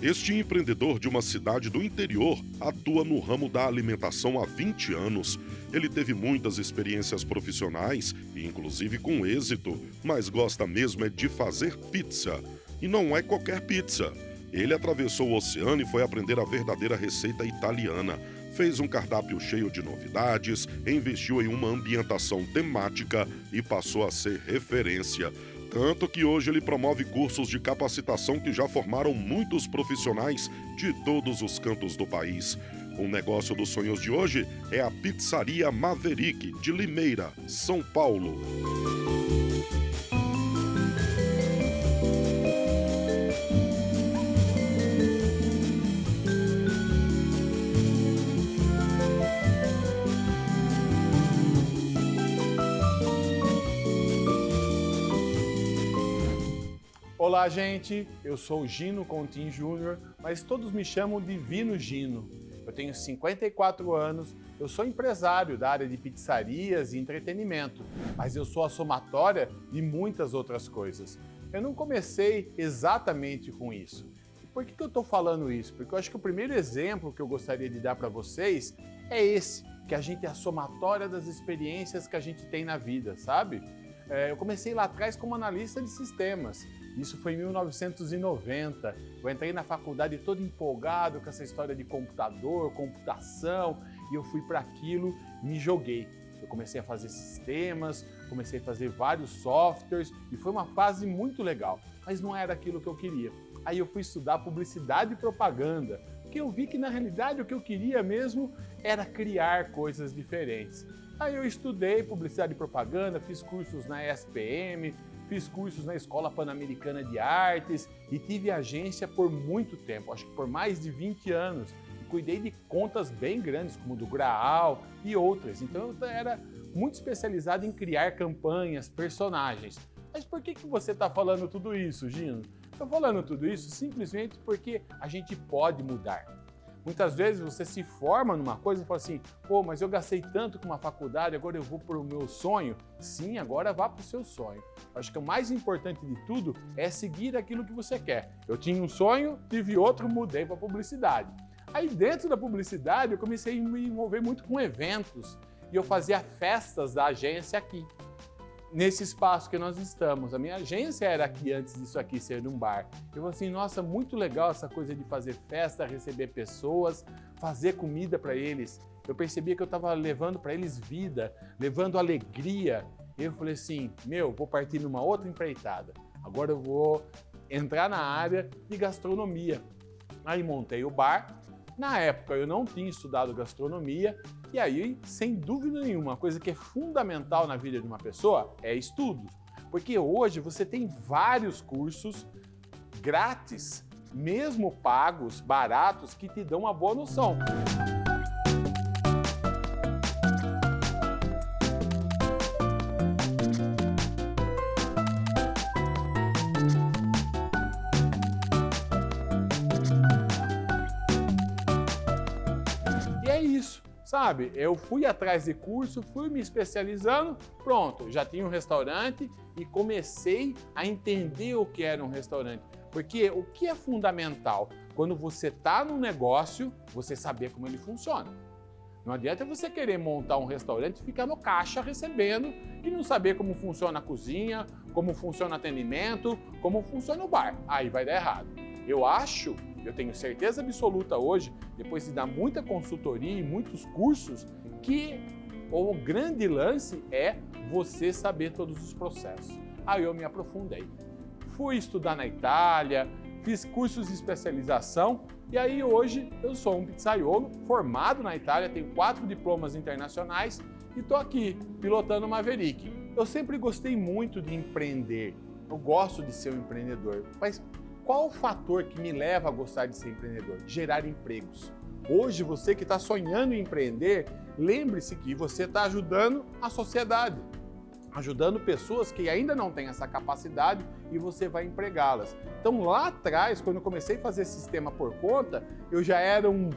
Este empreendedor de uma cidade do interior atua no ramo da alimentação há 20 anos. Ele teve muitas experiências profissionais, e inclusive com êxito, mas gosta mesmo é de fazer pizza. E não é qualquer pizza. Ele atravessou o oceano e foi aprender a verdadeira receita italiana. Fez um cardápio cheio de novidades, investiu em uma ambientação temática e passou a ser referência. Tanto que hoje ele promove cursos de capacitação que já formaram muitos profissionais de todos os cantos do país. O negócio dos sonhos de hoje é a Pizzaria Maverick, de Limeira, São Paulo. Olá, gente! Eu sou o Gino Contin Júnior, mas todos me chamam de Vino Gino. Eu tenho 54 anos, eu sou empresário da área de pizzarias e entretenimento, mas eu sou a somatória de muitas outras coisas. Eu não comecei exatamente com isso. E por que eu estou falando isso? Porque eu acho que o primeiro exemplo que eu gostaria de dar para vocês é esse, que a gente é a somatória das experiências que a gente tem na vida, sabe? Eu comecei lá atrás como analista de sistemas. Isso foi em 1990. Eu entrei na faculdade todo empolgado com essa história de computador, computação, e eu fui para aquilo e me joguei. Eu comecei a fazer sistemas, comecei a fazer vários softwares e foi uma fase muito legal, mas não era aquilo que eu queria. Aí eu fui estudar publicidade e propaganda, porque eu vi que na realidade o que eu queria mesmo era criar coisas diferentes. Aí eu estudei publicidade e propaganda, fiz cursos na ESPM, fiz cursos na Escola Pan-Americana de Artes e tive agência por muito tempo, acho que por mais de 20 anos. E cuidei de contas bem grandes, como do Graal e outras. Então eu era muito especializado em criar campanhas, personagens. Mas por que você está falando tudo isso, Gino? Estou falando tudo isso simplesmente porque a gente pode mudar. Muitas vezes você se forma numa coisa e fala assim, pô, mas eu gastei tanto com uma faculdade, agora eu vou para o meu sonho. Sim, agora vá para o seu sonho. Acho que o mais importante de tudo é seguir aquilo que você quer. Eu tinha um sonho, tive outro, mudei para publicidade. Aí dentro da publicidade eu comecei a me envolver muito com eventos e eu fazia festas da agência aqui. Nesse espaço que nós estamos. A minha agência era aqui antes disso aqui ser um bar. Eu falei assim, nossa, muito legal essa coisa de fazer festa, receber pessoas, fazer comida para eles. Eu percebia que eu estava levando para eles vida, levando alegria. Eu falei assim, vou partir numa outra empreitada. Agora eu vou entrar na área de gastronomia. Aí montei o bar. Na época eu não tinha estudado gastronomia e aí, sem dúvida nenhuma, uma coisa que é fundamental na vida de uma pessoa é estudos. Porque hoje você tem vários cursos grátis, mesmo pagos, baratos, que te dão uma boa noção. E é isso. Sabe, eu fui atrás de curso, fui me especializando, pronto, já tinha um restaurante e comecei a entender o que era um restaurante. Porque o que é fundamental quando você está num negócio, você saber como ele funciona. Não adianta você querer montar um restaurante e ficar no caixa recebendo e não saber como funciona a cozinha, como funciona o atendimento, como funciona o bar. Aí vai dar errado. Eu tenho certeza absoluta hoje, depois de dar muita consultoria e muitos cursos, que o grande lance é você saber todos os processos. Aí eu me aprofundei. Fui estudar na Itália, fiz cursos de especialização e aí hoje eu sou um pizzaiolo formado na Itália, tenho 4 diplomas internacionais e estou aqui pilotando o Maverick. Eu sempre gostei muito de empreender, eu gosto de ser um empreendedor, mas qual o fator que me leva a gostar de ser empreendedor? Gerar empregos. Hoje, você que está sonhando em empreender, lembre-se que você está ajudando a sociedade, ajudando pessoas que ainda não têm essa capacidade e você vai empregá-las. Então, lá atrás, quando eu comecei a fazer sistema por conta, eu já era um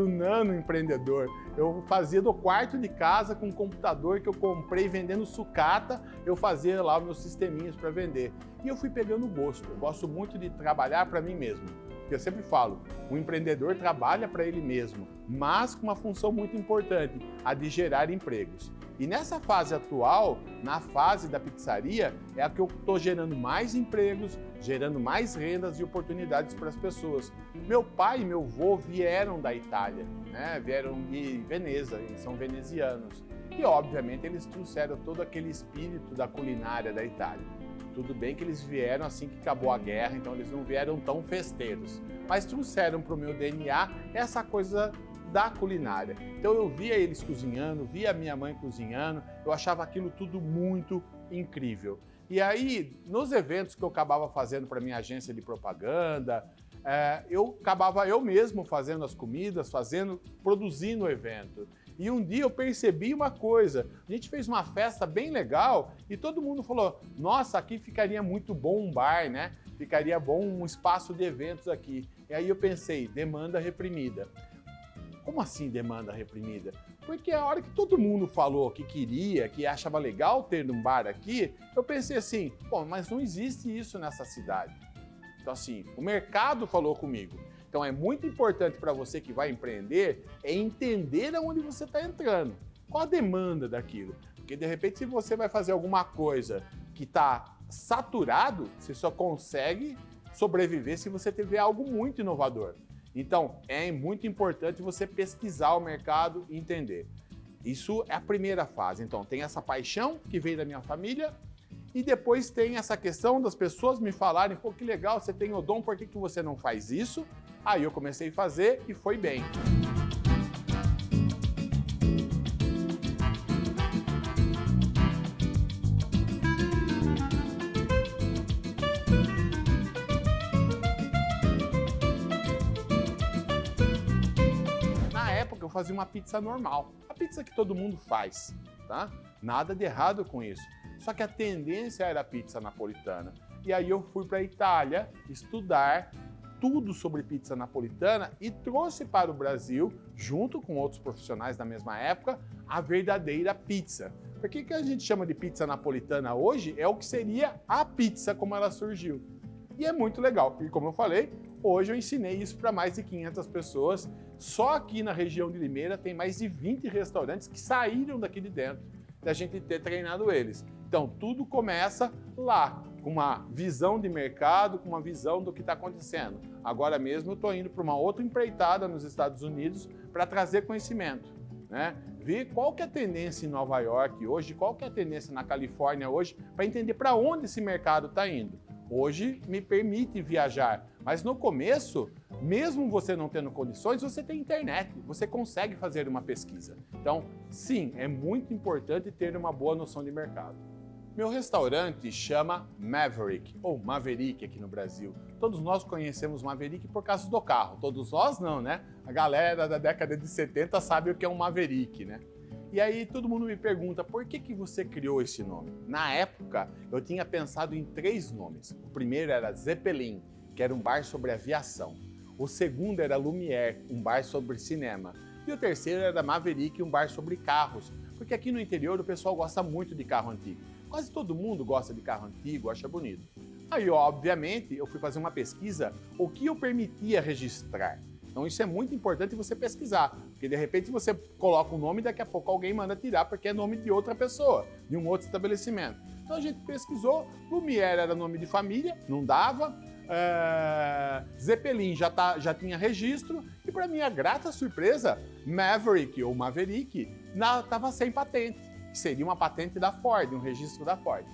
nano empreendedor. Eu fazia do quarto de casa com um computador que eu comprei vendendo sucata, eu fazia lá meus sisteminhas para vender. E eu fui pegando gosto. Eu gosto muito de trabalhar para mim mesmo. Eu sempre falo, o empreendedor trabalha para ele mesmo, mas com uma função muito importante, a de gerar empregos. E nessa fase atual, na fase da pizzaria, é a que eu estou gerando mais empregos, gerando mais rendas e oportunidades para as pessoas. Meu pai e meu avô vieram da Itália, né? Vieram de Veneza, eles são venezianos. E, obviamente, eles trouxeram todo aquele espírito da culinária da Itália. Tudo bem que eles vieram assim que acabou a guerra, então eles não vieram tão festeiros. Mas trouxeram para o meu DNA essa coisa da culinária. Então eu via eles cozinhando, via minha mãe cozinhando, eu achava aquilo tudo muito incrível. E aí, nos eventos que eu acabava fazendo para minha agência de propaganda, eu acabava eu mesmo fazendo as comidas, produzindo o evento. E um dia eu percebi uma coisa, a gente fez uma festa bem legal e todo mundo falou, nossa, aqui ficaria muito bom um bar, né? Ficaria bom um espaço de eventos aqui. E aí eu pensei, demanda reprimida. Como assim demanda reprimida? Porque a hora que todo mundo falou que queria, que achava legal ter um bar aqui, eu pensei assim, bom, mas não existe isso nessa cidade. Então assim, o mercado falou comigo. Então é muito importante para você que vai empreender, é entender aonde você está entrando. Qual a demanda daquilo? Porque de repente se você vai fazer alguma coisa que está saturado, você só consegue sobreviver se você tiver algo muito inovador. Então, é muito importante você pesquisar o mercado e entender. Isso é a primeira fase. Então, tem essa paixão que veio da minha família e depois tem essa questão das pessoas me falarem, pô, que legal, você tem o dom, por que você não faz isso? Aí eu comecei a fazer e foi bem. Eu fazia uma pizza normal, a pizza que todo mundo faz, tá? Nada de errado com isso. Só que a tendência era a pizza napolitana. E aí eu fui para a Itália estudar tudo sobre pizza napolitana e trouxe para o Brasil, junto com outros profissionais da mesma época, a verdadeira pizza. Por que a gente chama de pizza napolitana hoje? É o que seria a pizza como ela surgiu. E é muito legal. E como eu falei, hoje eu ensinei isso para mais de 500 pessoas. Só aqui na região de Limeira tem mais de 20 restaurantes que saíram daqui de dentro, da gente ter treinado eles. Então, tudo começa lá, com uma visão de mercado, com uma visão do que está acontecendo. Agora mesmo eu estou indo para uma outra empreitada nos Estados Unidos para trazer conhecimento, né? Ver qual que é a tendência em Nova York hoje, qual que é a tendência na Califórnia hoje, para entender para onde esse mercado está indo. Hoje me permite viajar, mas no começo, mesmo você não tendo condições, você tem internet, você consegue fazer uma pesquisa. Então, sim, é muito importante ter uma boa noção de mercado. Meu restaurante chama Maverick, ou Maverick aqui no Brasil. Todos nós conhecemos Maverick por causa do carro, todos nós não, né? A galera da década de 70 sabe o que é um Maverick, né? E aí todo mundo me pergunta, por que você criou esse nome? Na época, eu tinha pensado em 3 nomes. O primeiro era Zeppelin, que era um bar sobre aviação. O segundo era Lumière, um bar sobre cinema. E o terceiro era Maverick, um bar sobre carros. Porque aqui no interior o pessoal gosta muito de carro antigo. Quase todo mundo gosta de carro antigo, acha bonito. Aí, obviamente, eu fui fazer uma pesquisa, o que eu permitia registrar. Então isso é muito importante você pesquisar, porque de repente você coloca um nome e daqui a pouco alguém manda tirar porque é nome de outra pessoa, de um outro estabelecimento. Então a gente pesquisou, Lumière era nome de família, não dava, Zeppelin já tinha registro e para minha grata surpresa, Maverick ou Maverick estava sem patente, que seria uma patente da Ford, um registro da Ford.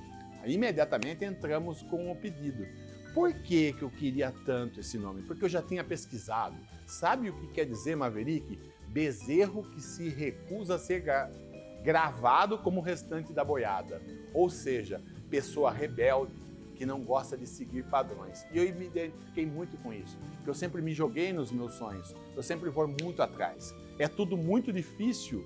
Aí imediatamente entramos com o pedido. Por que eu queria tanto esse nome? Porque eu já tinha pesquisado. Sabe o que quer dizer Maverick? Bezerro que se recusa a ser gravado como o restante da boiada. Ou seja, pessoa rebelde, que não gosta de seguir padrões. E eu me identifiquei muito com isso, porque eu sempre me joguei nos meus sonhos, eu sempre vou muito atrás. É tudo muito difícil,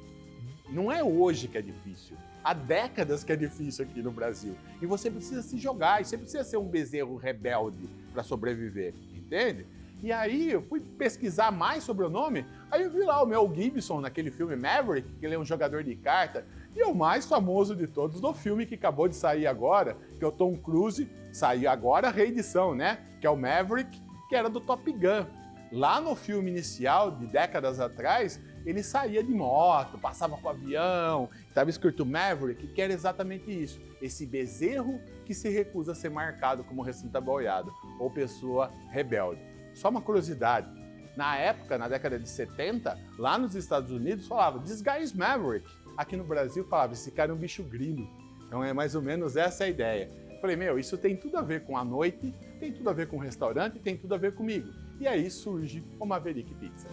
não é hoje que é difícil, há décadas que é difícil aqui no Brasil. E você precisa se jogar, e você precisa ser um bezerro rebelde para sobreviver, entende? E aí eu fui pesquisar mais sobre o nome, aí eu vi lá o Mel Gibson naquele filme Maverick, que ele é um jogador de carta, e o mais famoso de todos do filme que acabou de sair agora, que é o Tom Cruise, saiu agora a reedição, né? Que é o Maverick, que era do Top Gun. Lá no filme inicial, de décadas atrás, ele saía de moto, passava com avião, estava escrito Maverick, que era exatamente isso. Esse bezerro que se recusa a ser marcado como recém-boiado ou pessoa rebelde. Só uma curiosidade, na época, na década de 70, lá nos Estados Unidos falava "This guy is Maverick". Aqui no Brasil falava "Esse cara é um bicho grilo". Então é mais ou menos essa a ideia. Falei, isso tem tudo a ver com a noite, tem tudo a ver com o restaurante, tem tudo a ver comigo. E aí surge o Maverick Pizza.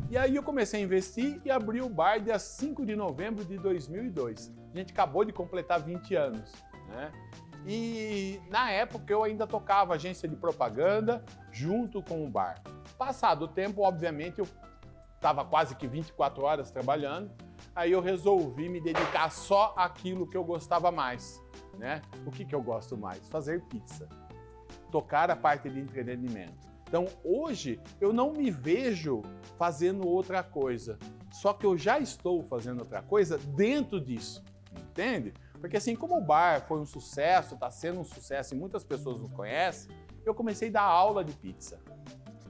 E aí eu comecei a investir e abri o bar dia 5 de novembro de 2002. A gente acabou de completar 20 anos, né? E na época eu ainda tocava agência de propaganda junto com o bar. Passado o tempo, obviamente, eu estava quase que 24 horas trabalhando, aí eu resolvi me dedicar só àquilo que eu gostava mais, né? O que eu gosto mais? Fazer pizza. Tocar a parte de entretenimento. Então, hoje, eu não me vejo fazendo outra coisa, só que eu já estou fazendo outra coisa dentro disso, entende? Porque assim, como o bar foi um sucesso, está sendo um sucesso e muitas pessoas nos conhecem, eu comecei a dar aula de pizza.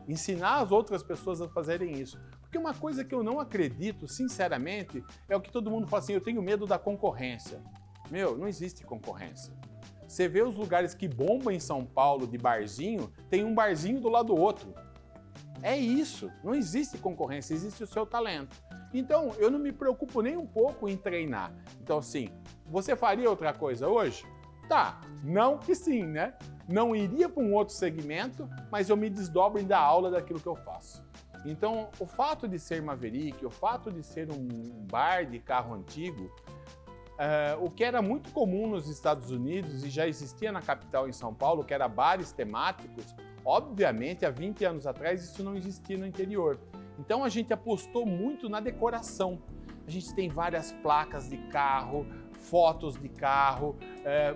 Ensinar as outras pessoas a fazerem isso. Porque uma coisa que eu não acredito, sinceramente, é o que todo mundo fala assim, eu tenho medo da concorrência. Não existe concorrência. Você vê os lugares que bombam em São Paulo de barzinho, tem um barzinho do lado do outro. É isso, não existe concorrência, existe o seu talento. Então, eu não me preocupo nem um pouco em treinar. Então, assim, você faria outra coisa hoje? Tá, não que sim, né? Não iria para um outro segmento, mas eu me desdobro em dar aula daquilo que eu faço. Então, o fato de ser Maverick, o fato de ser um bar de carro antigo, o que era muito comum nos Estados Unidos e já existia na capital em São Paulo, que era bares temáticos, obviamente há 20 anos atrás isso não existia no interior. Então a gente apostou muito na decoração. A gente tem várias placas de carro, fotos de carro,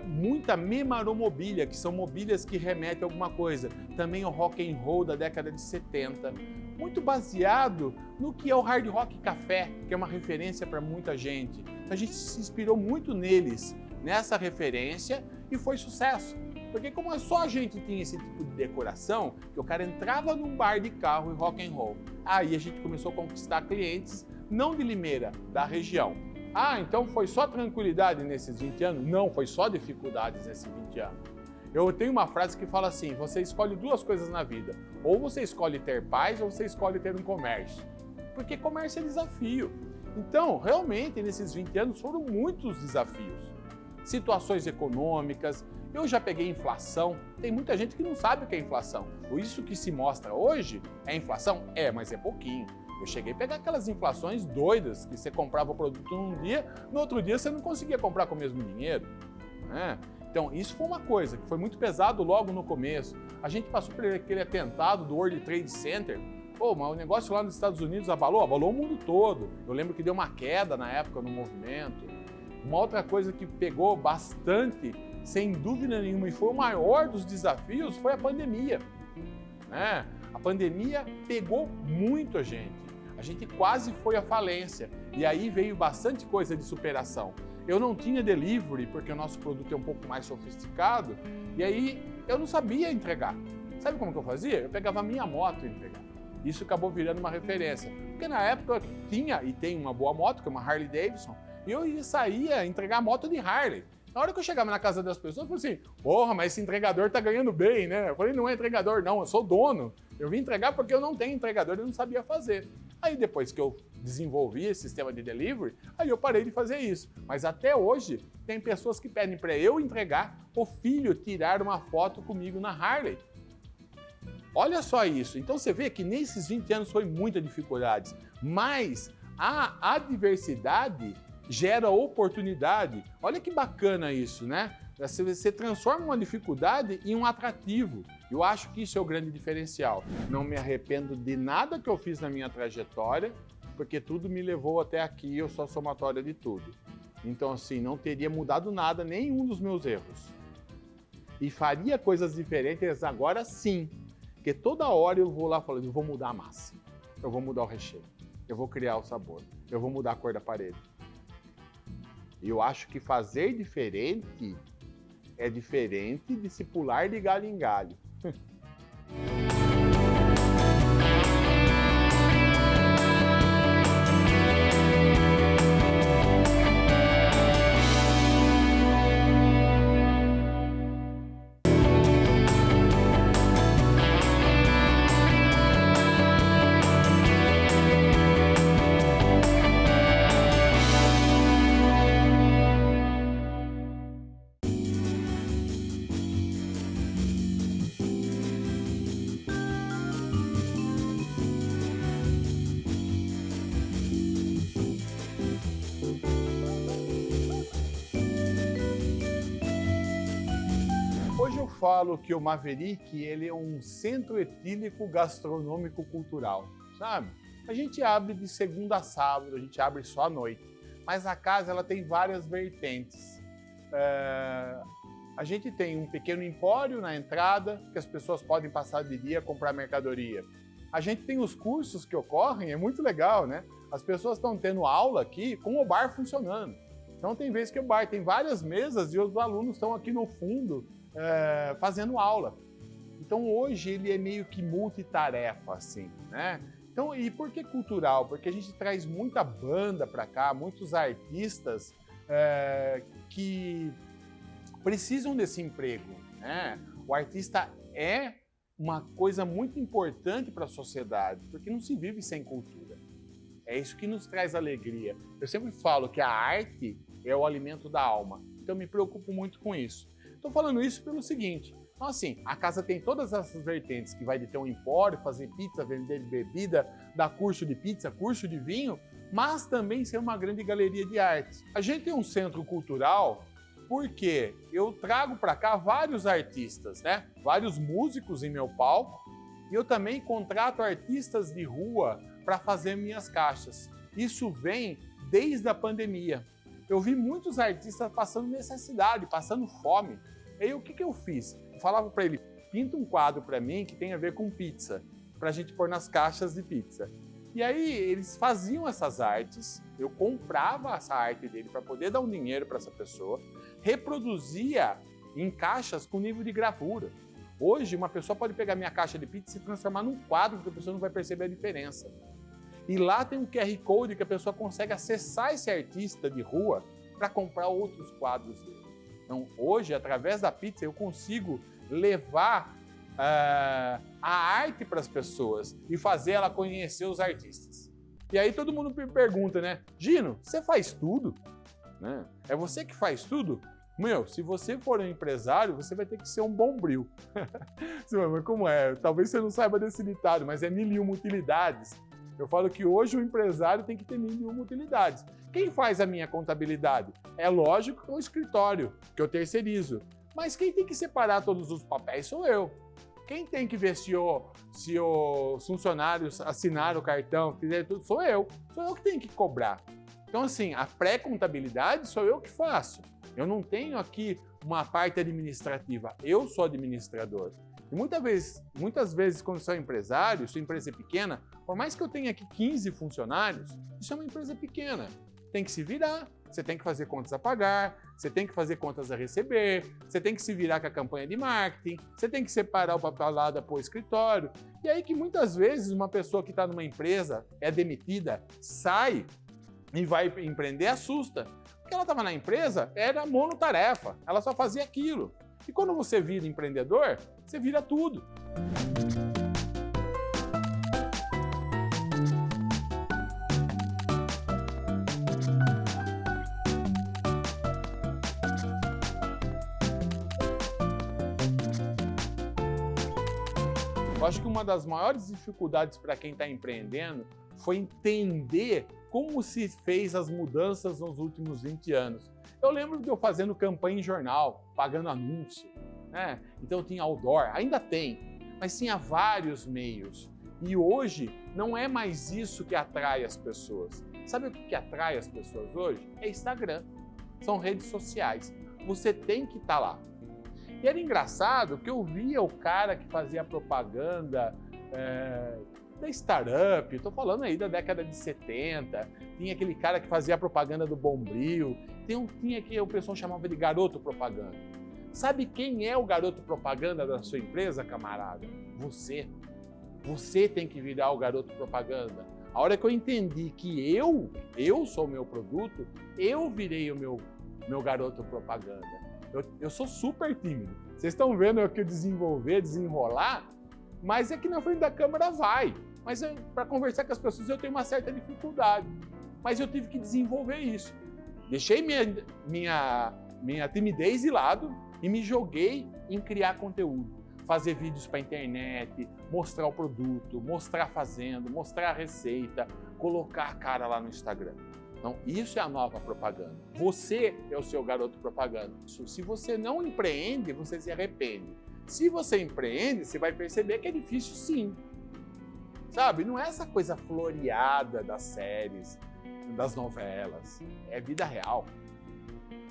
muita memaromobília, que são mobílias que remetem a alguma coisa. Também o rock and roll da década de 70. Muito baseado no que é o Hard Rock Café, que é uma referência para muita gente. A gente se inspirou muito neles, nessa referência, e foi sucesso. Porque como só a gente tinha esse tipo de decoração, que o cara entrava num bar de carro e rock and roll. Aí a gente começou a conquistar clientes, não de Limeira, da região. Então foi só tranquilidade nesses 20 anos? Não, foi só dificuldades nesses 20 anos. Eu tenho uma frase que fala assim, você escolhe duas coisas na vida. Ou você escolhe ter paz, ou você escolhe ter um comércio. Porque comércio é desafio. Então, realmente, nesses 20 anos foram muitos desafios. Situações econômicas, eu já peguei inflação, tem muita gente que não sabe o que é inflação. Isso que se mostra hoje é inflação? Mas é pouquinho. Eu cheguei a pegar aquelas inflações doidas, que você comprava o produto num dia, no outro dia você não conseguia comprar com o mesmo dinheiro, né? Então, isso foi uma coisa que foi muito pesado logo no começo. A gente passou por aquele atentado do World Trade Center. Mas o negócio lá nos Estados Unidos abalou o mundo todo. Eu lembro que deu uma queda na época no movimento. Uma outra coisa que pegou bastante, sem dúvida nenhuma, e foi o maior dos desafios, foi a pandemia, né? A pandemia pegou muito a gente. A gente quase foi à falência. E aí veio bastante coisa de superação. Eu não tinha delivery, porque o nosso produto é um pouco mais sofisticado, e aí eu não sabia entregar. Sabe como que eu fazia? Eu pegava a minha moto e entregava. Isso acabou virando uma referência. Porque na época eu tinha e tem uma boa moto, que é uma Harley Davidson, e eu saía entregar a moto de Harley. Na hora que eu chegava na casa das pessoas, eu falei assim, porra, mas esse entregador tá ganhando bem, né? Eu falei, não é entregador não, eu sou dono. Eu vim entregar porque eu não tenho entregador, eu não sabia fazer. Aí depois que eu desenvolvi esse sistema de delivery, aí eu parei de fazer isso. Mas até hoje, tem pessoas que pedem para eu entregar, o filho tirar uma foto comigo na Harley. Olha só isso. Então você vê que nesses 20 anos foi muita dificuldade, mas a adversidade gera oportunidade. Olha que bacana isso, né? Você transforma uma dificuldade em um atrativo. Eu acho que isso é o grande diferencial. Não me arrependo de nada que eu fiz na minha trajetória, porque tudo me levou até aqui, eu sou a somatória de tudo. Então, assim, não teria mudado nada, nenhum dos meus erros. E faria coisas diferentes agora sim. Porque toda hora eu vou lá falando, eu vou mudar a massa, eu vou mudar o recheio, eu vou criar o sabor, eu vou mudar a cor da parede. E eu acho que fazer diferente é diferente de se pular de galho em galho. Hoje eu falo que o Maverick ele é um centro etílico gastronômico cultural, sabe? A gente abre de segunda a sábado, a gente abre só à noite, mas a casa ela tem várias vertentes. A gente tem um pequeno empório na entrada, que as pessoas podem passar de dia comprar mercadoria. A gente tem os cursos que ocorrem, é muito legal, né? As pessoas estão tendo aula aqui com o bar funcionando. Então tem vezes que o bar tem várias mesas e os alunos estão aqui no fundo fazendo aula. Então hoje ele é meio que multitarefa, assim, né? Então, e por que cultural? Porque a gente traz muita banda para cá, muitos artistas que precisam desse emprego, né? O artista é uma coisa muito importante para a sociedade, porque não se vive sem cultura. É isso que nos traz alegria. Eu sempre falo que a arte é o alimento da alma, então eu me preocupo muito com isso. Estou falando isso pelo seguinte, então assim, a casa tem todas essas vertentes, que vai de ter um empório, fazer pizza, vender bebida, dar curso de pizza, curso de vinho, mas também ser uma grande galeria de artes. A gente tem um centro cultural porque eu trago para cá vários artistas, né? Vários músicos em meu palco, e eu também contrato artistas de rua para fazer minhas caixas. Isso vem desde a pandemia. Eu vi muitos artistas passando necessidade, passando fome. Aí o que eu fiz? Eu falava para ele, pinta um quadro para mim que tem a ver com pizza, para a gente pôr nas caixas de pizza. E aí eles faziam essas artes, eu comprava essa arte dele para poder dar um dinheiro para essa pessoa, reproduzia em caixas com nível de gravura. Hoje uma pessoa pode pegar minha caixa de pizza e se transformar num quadro que a pessoa não vai perceber a diferença. E lá tem um QR Code que a pessoa consegue acessar esse artista de rua para comprar outros quadros dele. Então, hoje, através da pizza, eu consigo levar a arte para as pessoas e fazer ela conhecer os artistas. E aí todo mundo me pergunta, né? Gino, você faz tudo? Né? É você que faz tudo? Meu, se você for um empresário, você vai ter que ser um bombril. Mas como é? Talvez você não saiba desse ditado, mas é 1001 utilidades. Eu falo que hoje o empresário tem que ter 1001 utilidades. Quem faz a minha contabilidade? É lógico que é o escritório, que eu terceirizo. Mas quem tem que separar todos os papéis sou eu. Quem tem que ver se os funcionários assinaram o cartão, fizeram tudo, sou eu. Sou eu que tenho que cobrar. Então, assim, a pré-contabilidade sou eu que faço. Eu não tenho aqui uma parte administrativa, eu sou administrador. E muitas vezes, quando sou empresário, sua empresa é pequena, por mais que eu tenha aqui 15 funcionários, isso é uma empresa pequena. Tem que se virar, você tem que fazer contas a pagar, você tem que fazer contas a receber, você tem que se virar com a campanha de marketing, você tem que separar o papelada para o escritório. E aí que muitas vezes uma pessoa que está numa empresa, é demitida, sai e vai empreender, assusta. Porque ela estava na empresa, era monotarefa, ela só fazia aquilo. E quando você vira empreendedor, você vira tudo. Eu acho que uma das maiores dificuldades para quem está empreendendo foi entender como se fez as mudanças nos últimos 20 anos. Eu lembro de eu fazendo campanha em jornal, pagando anúncio, né? Então tinha outdoor, ainda tem, mas tinha vários meios. E hoje não é mais isso que atrai as pessoas. Sabe o que atrai as pessoas hoje? É Instagram, são redes sociais. Você tem que estar lá. E era engraçado que eu via o cara que fazia propaganda da startup, estou falando aí da década de 70, tinha aquele cara que fazia propaganda do Bombril, tinha que o pessoal chamava de garoto propaganda. Sabe quem é o garoto propaganda da sua empresa, camarada? Você. Você tem que virar o garoto propaganda. A hora que eu entendi que eu sou o meu produto, eu virei o meu garoto propaganda. Eu sou super tímido. Vocês estão vendo eu que desenvolver, desenrolar, mas é que na frente da câmera vai. Mas para conversar com as pessoas eu tenho uma certa dificuldade. Mas eu tive que desenvolver isso. Deixei minha timidez de lado e me joguei em criar conteúdo. Fazer vídeos para a internet, mostrar o produto, mostrar fazendo, mostrar a receita, colocar a cara lá no Instagram. Então, isso é a nova propaganda. Você é o seu garoto propaganda. Se você não empreende, você se arrepende. Se você empreende, você vai perceber que é difícil sim. Sabe? Não é essa coisa floreada das séries, das novelas. É vida real.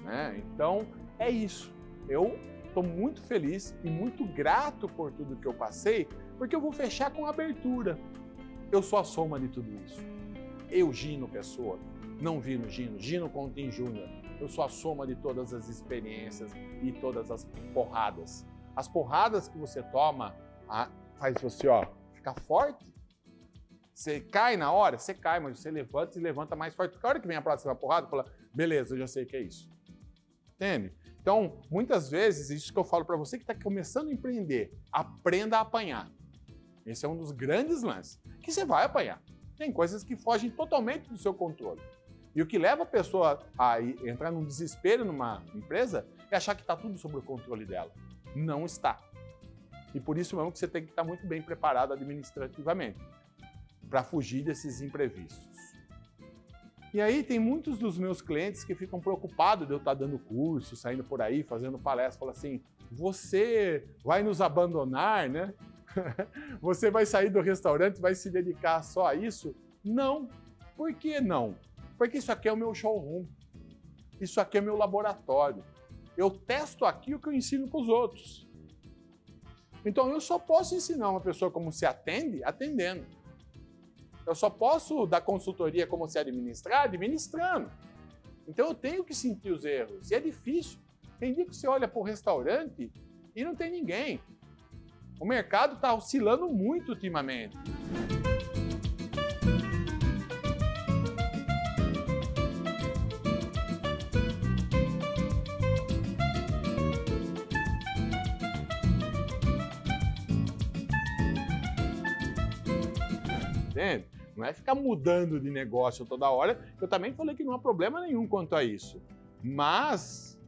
Né? Então, é isso. Eu estou muito feliz e muito grato por tudo que eu passei, porque eu vou fechar com abertura. Eu sou a soma de tudo isso. Eu, Gino Pessoa, não Vino Gino, Gino Contim Júnior. Eu sou a soma de todas as experiências e todas as porradas. As porradas que você toma faz você ficar forte. Você cai na hora, você cai, mas você levanta e se levanta mais forte. Porque a hora que vem a próxima porrada, fala, beleza, eu já sei o que é isso. Entende? Então, muitas vezes, isso que eu falo para você que está começando a empreender, aprenda a apanhar. Esse é um dos grandes lances, que você vai apanhar. Tem coisas que fogem totalmente do seu controle. E o que leva a pessoa a entrar num desespero numa empresa é achar que está tudo sob o controle dela. Não está. E por isso mesmo que você tem que estar muito bem preparado administrativamente para fugir desses imprevistos. E aí tem muitos dos meus clientes que ficam preocupados de eu estar dando curso, saindo por aí, fazendo palestra, falam assim, você vai nos abandonar, né? Você vai sair do restaurante, vai se dedicar só a isso? Não. Por que não? Porque isso aqui é o meu showroom. Isso aqui é o meu laboratório. Eu testo aqui o que eu ensino para os outros. Então eu só posso ensinar uma pessoa como se atende, atendendo. Eu só posso dar consultoria como se administrar, administrando. Então eu tenho que sentir os erros. E é difícil. Tem dia que você olha para o restaurante e não tem ninguém. O mercado está oscilando muito ultimamente. Entende? Não é ficar mudando de negócio toda hora. Eu também falei que não há problema nenhum quanto a isso. Mas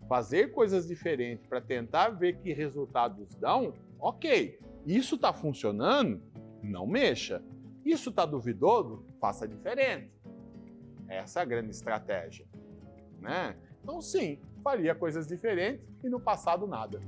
fazer coisas diferentes para tentar ver que resultados dão, ok. Isso está funcionando? Não mexa. Isso está duvidoso? Faça diferente. Essa é a grande estratégia. Né? Então sim, faria coisas diferentes e no passado nada.